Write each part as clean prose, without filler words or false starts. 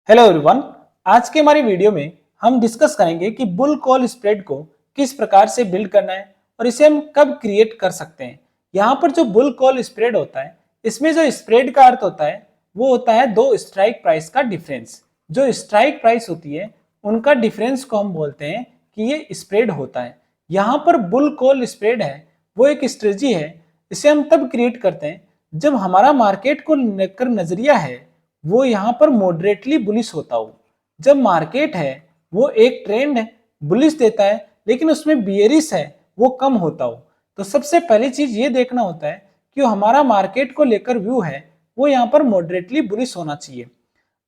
Hello everyone. आज के हमारी वीडियो में हम डिस्कस करेंगे कि बुल कॉल स्प्रेड को किस प्रकार से बिल्ड करना है और इसे हम कब क्रिएट कर सकते हैं। यहाँ पर जो बुल कॉल स्प्रेड होता है, इसमें जो स्प्रेड का अर्थ होता है वो होता है दो स्ट्राइक प्राइस का डिफरेंस। जो स्ट्राइक प्राइस होती है उनका डिफरेंस को हम बोलते हैं कि ये स्प्रेड होता है। यहाँ पर बुल कॉल स्प्रेड है वो एक स्ट्रेटजी है। इसे हम तब क्रिएट करते हैं जब हमारा मार्केट को लेकर नजरिया है वो यहाँ पर मॉडरेटली बुलिश होता हो। जब मार्केट है वो एक ट्रेंड है बुलिश देता है लेकिन उसमें बियरिश है वो कम होता हो, तो सबसे पहली चीज ये देखना होता है कि हमारा मार्केट को लेकर व्यू है वो यहाँ पर मॉडरेटली बुलिश होना चाहिए।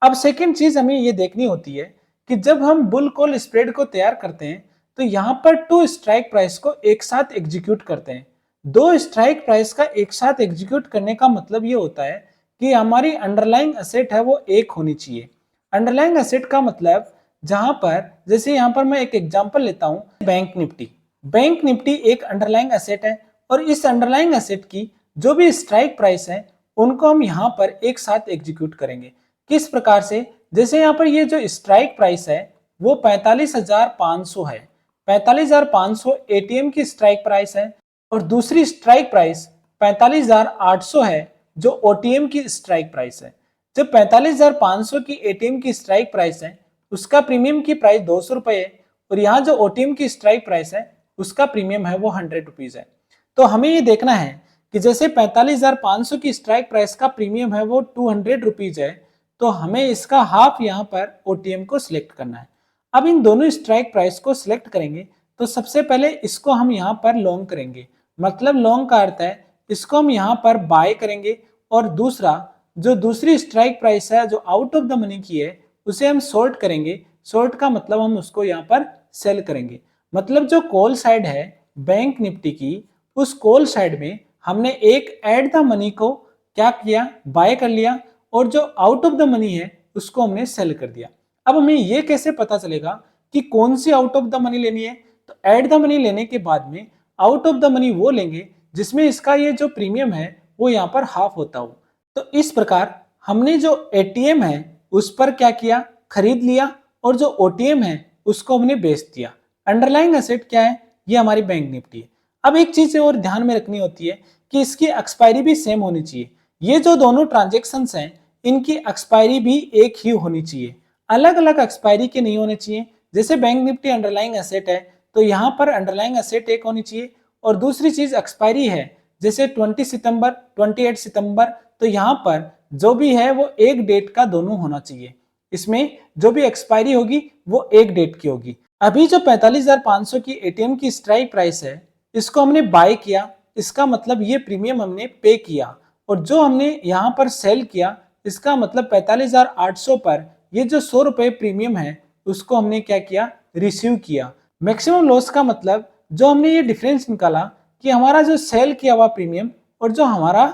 अब सेकेंड चीज हमें ये देखनी होती है कि जब हम बुल कॉल स्प्रेड को तैयार करते हैं तो यहाँ पर टू स्ट्राइक प्राइस को एक साथ एग्जीक्यूट करते हैं। दो स्ट्राइक प्राइस का एक साथ एग्जीक्यूट करने का मतलब ये होता है कि हमारी अंडरलाइंग एसेट है वो एक होनी चाहिए। अंडरलाइंग एसेट का मतलब जहां पर जैसे यहाँ पर मैं एक एग्जांपल लेता हूं, बैंक निफ्टी। बैंक निफ्टी एक अंडरलाइंग एसेट है और इस अंडरलाइंग एसेट की जो भी स्ट्राइक प्राइस है उनको हम यहाँ पर एक साथ एग्जीक्यूट करेंगे। किस प्रकार से, जैसे यहाँ पर ये जो स्ट्राइक प्राइस है वो 45,500 है। 45,500 एटीएम की स्ट्राइक प्राइस है और दूसरी स्ट्राइक प्राइस 45,800 है जो ओटीएम की स्ट्राइक प्राइस है। जब 45,500 की एटीएम की स्ट्राइक प्राइस है उसका प्रीमियम की प्राइस 200 रुपए है और यहाँ जो ओटीएम की स्ट्राइक प्राइस है उसका प्रीमियम है वो 100 रुपीज है। तो हमें ये देखना है कि जैसे 45,500 की स्ट्राइक प्राइस का प्रीमियम है वो 200 रुपीज है, तो हमें इसका हाफ यहाँ पर ओटीएम को सिलेक्ट करना है। अब इन दोनों स्ट्राइक प्राइस को सिलेक्ट करेंगे तो सबसे पहले इसको हम यहाँ पर लॉन्ग करेंगे। मतलब लॉन्ग का अर्थ है इसको हम यहाँ पर बाय करेंगे और दूसरा जो दूसरी स्ट्राइक प्राइस है जो आउट ऑफ द मनी की है उसे हम शॉर्ट करेंगे। शॉर्ट का मतलब हम उसको यहाँ पर सेल करेंगे। मतलब जो कॉल साइड है बैंक निफ्टी की, उस कॉल साइड में हमने एक एट द मनी को क्या किया, बाय कर लिया और जो आउट ऑफ द मनी है उसको हमने सेल कर दिया। अब हमें ये कैसे पता चलेगा कि कौन सी आउट ऑफ द मनी लेनी है, तो एट द मनी लेने के बाद में आउट ऑफ द मनी वो लेंगे जिसमें इसका ये जो प्रीमियम है वो यहाँ पर हाफ होता हो। तो इस प्रकार हमने जो एटीएम है उस पर क्या किया, खरीद लिया और जो ओटीएम है उसको हमने बेच दिया। अंडरलाइंग एसेट क्या है, ये हमारी बैंक निफ्टी है। अब एक चीज और ध्यान में रखनी होती है कि इसकी एक्सपायरी भी सेम होनी चाहिए। ये जो दोनों ट्रांजेक्शन्स हैं इनकी एक्सपायरी भी एक ही होनी चाहिए, अलग अलग एक्सपायरी के नहीं होने चाहिए। जैसे बैंक निफ्टी अंडरलाइंग एसेट है तो यहाँ पर अंडरलाइंग एसेट एक होनी चाहिए और दूसरी चीज एक्सपायरी है जैसे 20 सितंबर 28 सितंबर, तो यहाँ पर जो भी है वो एक डेट का दोनों होना चाहिए। इसमें जो भी एक्सपायरी होगी वो एक डेट की होगी। अभी जो 45,500 की एटीएम की स्ट्राइक प्राइस है इसको हमने बाय किया, इसका मतलब ये प्रीमियम हमने पे किया और जो हमने यहाँ पर सेल किया इसका मतलब 45,800 पर ये जो 100 रुपए प्रीमियम है उसको हमने क्या किया, रिसीव किया। मैक्सिमम लॉस का मतलब जो हमने ये डिफरेंस निकाला कि हमारा जो सेल किया हुआ प्रीमियम और जो हमारा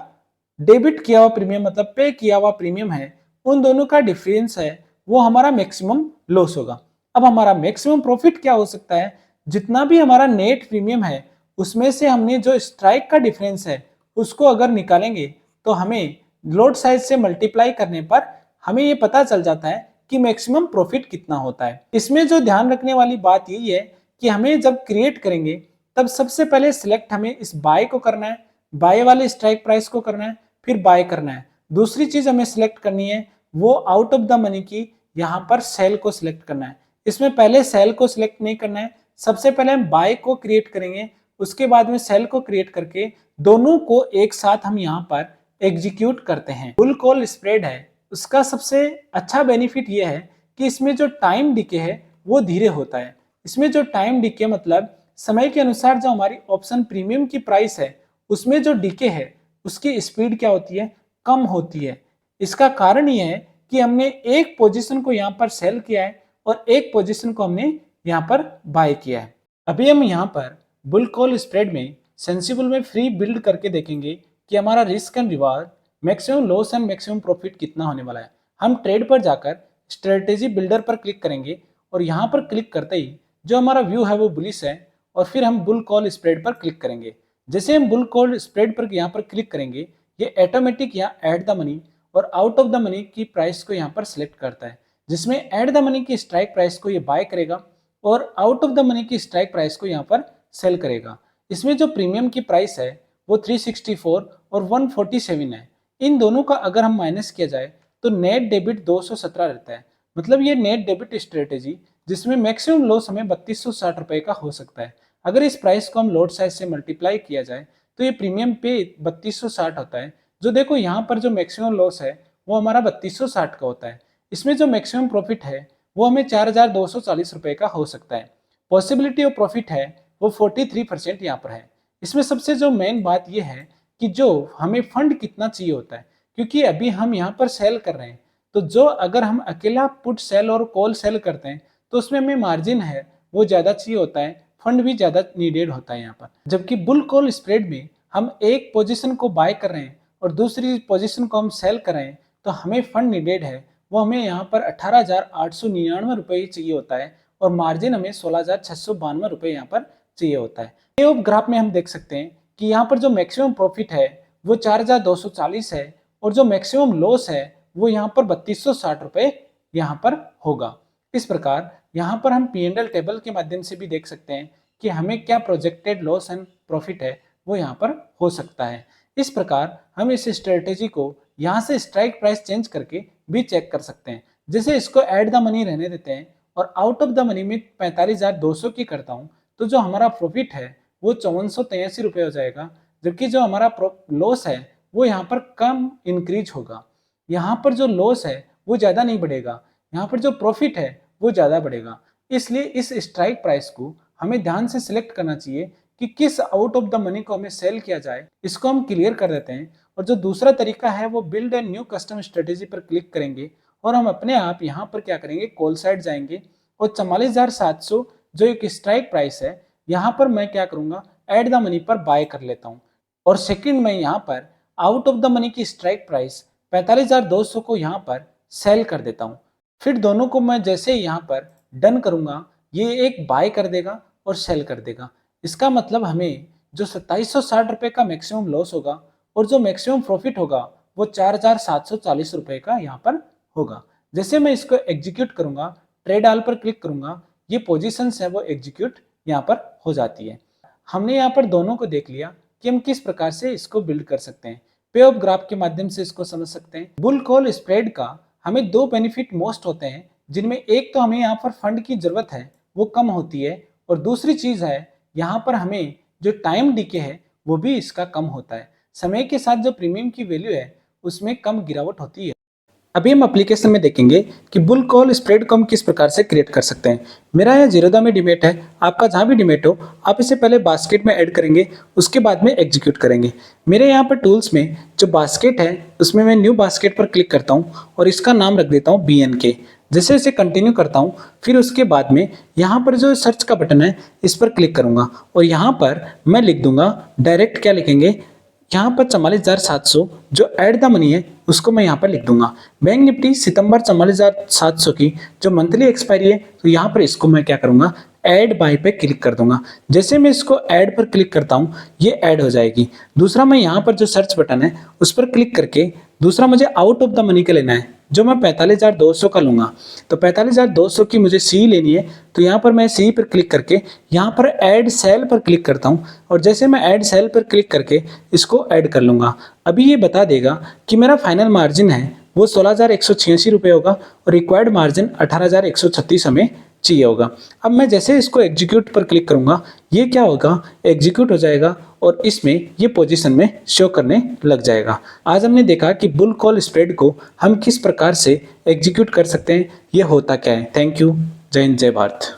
डेबिट किया हुआ प्रीमियम मतलब पे किया हुआ प्रीमियम है उन दोनों का डिफरेंस है वो हमारा मैक्सिमम लॉस होगा। अब हमारा मैक्सिमम प्रॉफिट क्या हो सकता है, जितना भी हमारा नेट प्रीमियम है उसमें से हमने जो स्ट्राइक का डिफरेंस है उसको अगर निकालेंगे तो हमें लोड साइज से मल्टीप्लाई करने पर हमें ये पता चल जाता है कि मैक्सिमम प्रॉफिट कितना होता है। इसमें जो ध्यान रखने वाली बात यही है कि हमें जब क्रिएट करेंगे तब सबसे पहले सिलेक्ट हमें इस बाय को करना है, बाय वाले स्ट्राइक प्राइस को करना है, फिर बाय करना है। दूसरी चीज हमें सिलेक्ट करनी है वो आउट ऑफ द मनी की यहाँ पर सेल को सिलेक्ट करना है। इसमें पहले सेल को सिलेक्ट नहीं करना है, सबसे पहले हम बाय को क्रिएट करेंगे, उसके बाद में सेल को क्रिएट करके दोनों को एक साथ हम यहाँ पर एग्जीक्यूट करते हैं। बुल कॉल स्प्रेड है उसका सबसे अच्छा बेनिफिट ये है कि इसमें जो टाइम डिके है वो धीरे होता है। इसमें जो टाइम डिके मतलब समय के अनुसार जो हमारी ऑप्शन प्रीमियम की प्राइस है उसमें जो डिके है उसकी स्पीड क्या होती है, कम होती है। इसका कारण ये है कि हमने एक पोजीशन को यहाँ पर सेल किया है और एक पोजीशन को हमने यहाँ पर बाय किया है। अभी हम यहाँ पर बुल कॉल स्प्रेड में सेंसिबल में फ्री बिल्ड करके देखेंगे कि हमारा risk and reward, maximum loss and maximum profit कितना होने वाला है। हम ट्रेड पर जाकर स्ट्रेटेजी बिल्डर पर क्लिक करेंगे और यहाँ पर क्लिक करते ही जो हमारा व्यू है वो बुलिश है और फिर हम बुल कॉल स्प्रेड पर क्लिक करेंगे। जैसे हम बुल कॉल स्प्रेड पर यहाँ पर क्लिक करेंगे ये ऑटोमेटिक यहाँ एट द मनी और आउट ऑफ द मनी की प्राइस को यहाँ पर सिलेक्ट करता है। जिसमें एट द मनी की स्ट्राइक प्राइस को ये बाय करेगा और आउट ऑफ द मनी की स्ट्राइक प्राइस को यहाँ पर सेल करेगा। इसमें जो प्रीमियम की प्राइस है वो 364 और 147 है। इन दोनों का अगर हम माइनस किया जाए तो नेट डेबिट 217 रहता है। मतलब ये नेट डेबिट स्ट्रेटेजी जिसमें मैक्सिमम लॉस हमें 3260 रुपए का हो सकता है। अगर इस प्राइस को हम लॉट साइज से मल्टीप्लाई किया जाए तो ये प्रीमियम पे 3260 होता है। जो देखो यहाँ पर जो मैक्सिमम लॉस है वो हमारा 3260 का होता है। इसमें जो मैक्सिमम प्रॉफिट है वो हमें 4240 रुपए का हो सकता है। पॉसिबिलिटी ऑफ प्रॉफिट है वो 43% यहाँ पर है। इसमें सबसे जो मेन बात ये है कि जो हमें फंड कितना चाहिए होता है, क्योंकि अभी हम यहाँ पर सेल कर रहे हैं तो जो अगर हम अकेला पुट सेल और कॉल सेल करते हैं तो उसमें हमें मार्जिन है वो ज़्यादा चाहिए होता है, फंड भी ज़्यादा नीडेड होता है यहाँ पर। जबकि बुल कॉल स्प्रेड में हम एक पोजीशन को बाय कर रहे हैं और दूसरी पोजीशन को हम सेल कर रहे हैं तो हमें फंड नीडेड है वो हमें यहाँ पर 18,899 रुपये ही चाहिए होता है और मार्जिन हमें 16,692 रुपये यहाँ पर चाहिए होता है। पे ऑफ ग्राफ में हम देख सकते हैं कि यहाँ पर जो मैक्सिमम प्रॉफिट है वो 4,240 है और जो मैक्सिमम लॉस है वो यहाँ पर 3260 रुपये यहाँ पर होगा। इस प्रकार यहाँ पर हम P&L टेबल के माध्यम से भी देख सकते हैं कि हमें क्या प्रोजेक्टेड लॉस एंड प्रॉफिट है वो यहाँ पर हो सकता है। इस प्रकार हम इस स्ट्रेटेजी को यहाँ से स्ट्राइक प्राइस चेंज करके भी चेक कर सकते हैं। जैसे इसको एट द मनी रहने देते हैं और आउट ऑफ द मनी में 45,200 की करता हूँ तो जो हमारा प्रॉफिट है वो 5483 रुपये हो जाएगा। जबकि जो हमारा लॉस है वो यहाँ पर कम इंक्रीज होगा। यहाँ पर जो लॉस है वो ज़्यादा नहीं बढ़ेगा, यहाँ पर जो प्रॉफिट है वो ज़्यादा बढ़ेगा। इसलिए इस स्ट्राइक प्राइस को हमें ध्यान से सिलेक्ट करना चाहिए कि किस आउट ऑफ द मनी को हमें सेल किया जाए, इसको हम क्लियर कर देते हैं। और जो दूसरा तरीका है वो build and new custom strategy पर क्लिक करेंगे और हम अपने आप यहाँ पर क्या करेंगे, कॉल साइड जाएंगे और 44,700 जो एक स्ट्राइक प्राइस है यहाँ पर मैं क्या करूँगा, एट द मनी पर बाय कर लेता हूँ। और सेकंड में यहाँ पर आउट ऑफ द मनी की स्ट्राइक प्राइस 45,200 को यहाँ पर सेल कर देता हूँ। फिर दोनों को मैं जैसे यहाँ पर डन करूँगा ये एक बाय कर देगा और सेल कर देगा। इसका मतलब हमें जो 2760 रुपये का मैक्सिमम लॉस होगा और जो मैक्सिमम प्रॉफिट होगा वो 4,740 रुपये का यहाँ पर होगा। जैसे मैं इसको एग्जीक्यूट करूँगा, ट्रेड ऑल पर क्लिक करूँगा, ये पोजीशंस है वो एग्जीक्यूट यहाँ पर हो जाती है। हमने यहाँ पर दोनों को देख लिया कि हम किस प्रकार से इसको बिल्ड कर सकते हैं। पे ऑफ ग्राफ के माध्यम से इसको समझ सकते हैं। बुल कॉल स्प्रेड का हमें दो बेनिफिट मोस्ट होते हैं, जिनमें एक तो हमें यहाँ पर फंड की जरूरत है वो कम होती है और दूसरी चीज है यहाँ पर हमें जो टाइम डीके है वो भी इसका कम होता है। समय के साथ जो प्रीमियम की वैल्यू है उसमें कम गिरावट होती है। अभी हम एप्लीकेशन में देखेंगे कि बुल कॉल स्प्रेड को हम किस प्रकार से क्रिएट कर सकते हैं। मेरा यहाँ जीरोधा में डिमेट है, आपका जहाँ भी डिमेट हो आप इसे पहले बास्केट में ऐड करेंगे, उसके बाद में एग्जीक्यूट करेंगे। मेरे यहाँ पर टूल्स में जो बास्केट है उसमें मैं न्यू बास्केट पर क्लिक करता हूँ और इसका नाम रख देता हूँ BNK। जैसे इसे कंटिन्यू करता हूँ फिर उसके बाद में यहाँ पर जो सर्च का बटन है इस पर क्लिक करूँगा और यहाँ पर मैं लिख दूंगा डायरेक्ट, क्या लिखेंगे यहाँ पर 44,700 जो एट द मनी है उसको मैं यहाँ पर लिख दूंगा। बैंक निफ्टी सितंबर 44,700 की जो मंथली एक्सपायरी है तो यहाँ पर इसको मैं क्या करूँगा, ऐड बाय पे क्लिक कर दूंगा। जैसे मैं इसको ऐड पर क्लिक करता हूँ ये ऐड हो जाएगी। दूसरा मैं यहाँ पर जो सर्च बटन है उस पर क्लिक करके दूसरा मुझे आउट ऑफ द मनी का लेना है जो मैं 45,200 का लूँगा। तो 45,200 की मुझे सी लेनी है तो यहाँ पर मैं सी पर क्लिक करके यहाँ पर ऐड सेल पर क्लिक करता हूँ और जैसे मैं ऐड सेल पर क्लिक करके इसको ऐड कर लूँगा। अभी ये बता देगा कि मेरा फाइनल मार्जिन है वो 16,186 रुपये होगा और रिक्वायर्ड मार्जिन 18,136 हमें चाहिए होगा। अब मैं जैसे इसको एग्जीक्यूट पर क्लिक करूँगा ये क्या होगा, एग्जीक्यूट हो जाएगा और इसमें ये पोजीशन में शो करने लग जाएगा। आज हमने देखा कि बुल कॉल स्प्रेड को हम किस प्रकार से एग्जीक्यूट कर सकते हैं, ये होता क्या है। Thank you. जय हिंद, जय भारत।